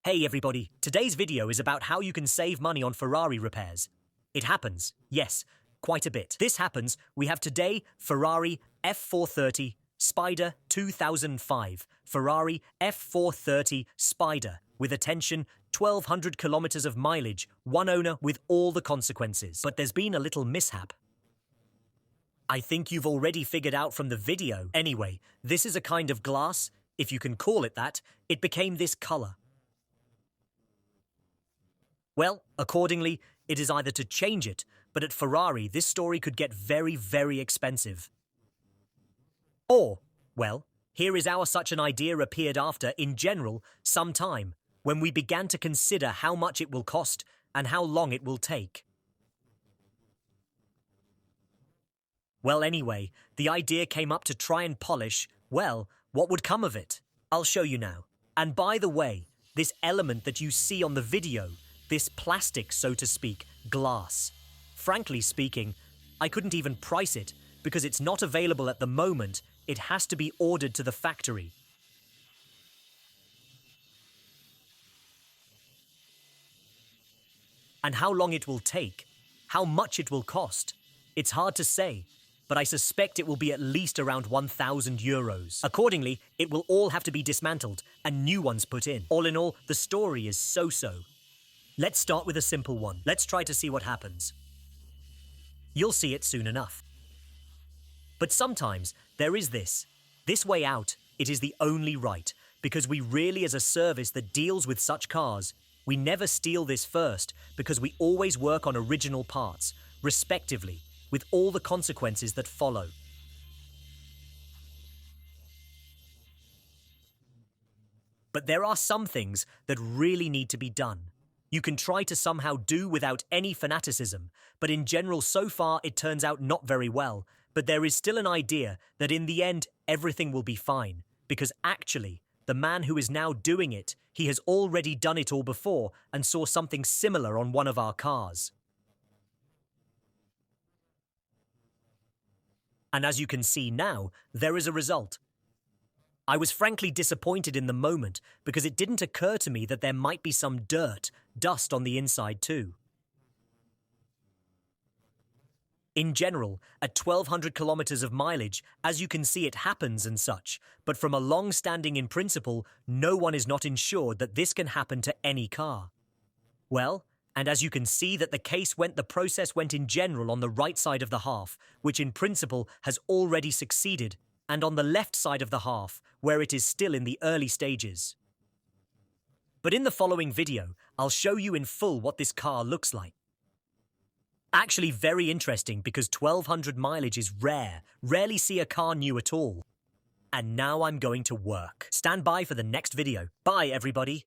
Hey everybody, today's video is about how you can save money on Ferrari repairs. It happens, yes, quite a bit. This happens, we have today Ferrari F430 Spider 2005. Ferrari F430 Spider, with attention, 1200 kilometers of mileage, one owner with all the consequences. But there's been a little mishap. I think you've already figured out from the video. Anyway, this is a kind of glass, if you can call it that. It became this color. Well, accordingly, it is either to change it, but at Ferrari, this story could get very, very expensive. Or, well, here is how such an idea appeared after, in general, some time, when we began to consider how much it will cost and how long it will take. Well, anyway, the idea came up to try and polish, well, what would come of it? I'll show you now. And by the way, this element that you see on the video, this plastic, so to speak, glass. Frankly speaking, I couldn't even price it because it's not available at the moment. It has to be ordered to the factory. And how long it will take, how much it will cost, it's hard to say, but I suspect it will be at least around 1,000 euros. Accordingly, it will all have to be dismantled and new ones put in. All in all, the story is so-so. Let's start with a simple one. Let's try to see what happens. You'll see it soon enough. But sometimes there is this way out. It is the only right, because we really, as a service that deals with such cars, we never steal this first because we always work on original parts, respectively, with all the consequences that follow. But there are some things that really need to be done. You can try to somehow do without any fanaticism, but in general so far it turns out not very well. But there is still an idea that in the end everything will be fine, because actually the man who is now doing it, he has already done it all before and saw something similar on one of our cars. And as you can see now, there is a result. I was frankly disappointed in the moment because it didn't occur to me that there might be some dust on the inside too. In general, at 1200 kilometers of mileage, as you can see, it happens and such, but from a long-standing in principle, no one is not ensured that this can happen to any car. Well, and as you can see that the process went in general on the right side of the half, which in principle has already succeeded, and on the left side of the half, where it is still in the early stages. But in the following video, I'll show you in full what this car looks like. Actually very interesting because 1200 mileage is rare. Rarely see a car new at all. And now I'm going to work. Stand by for the next video. Bye everybody.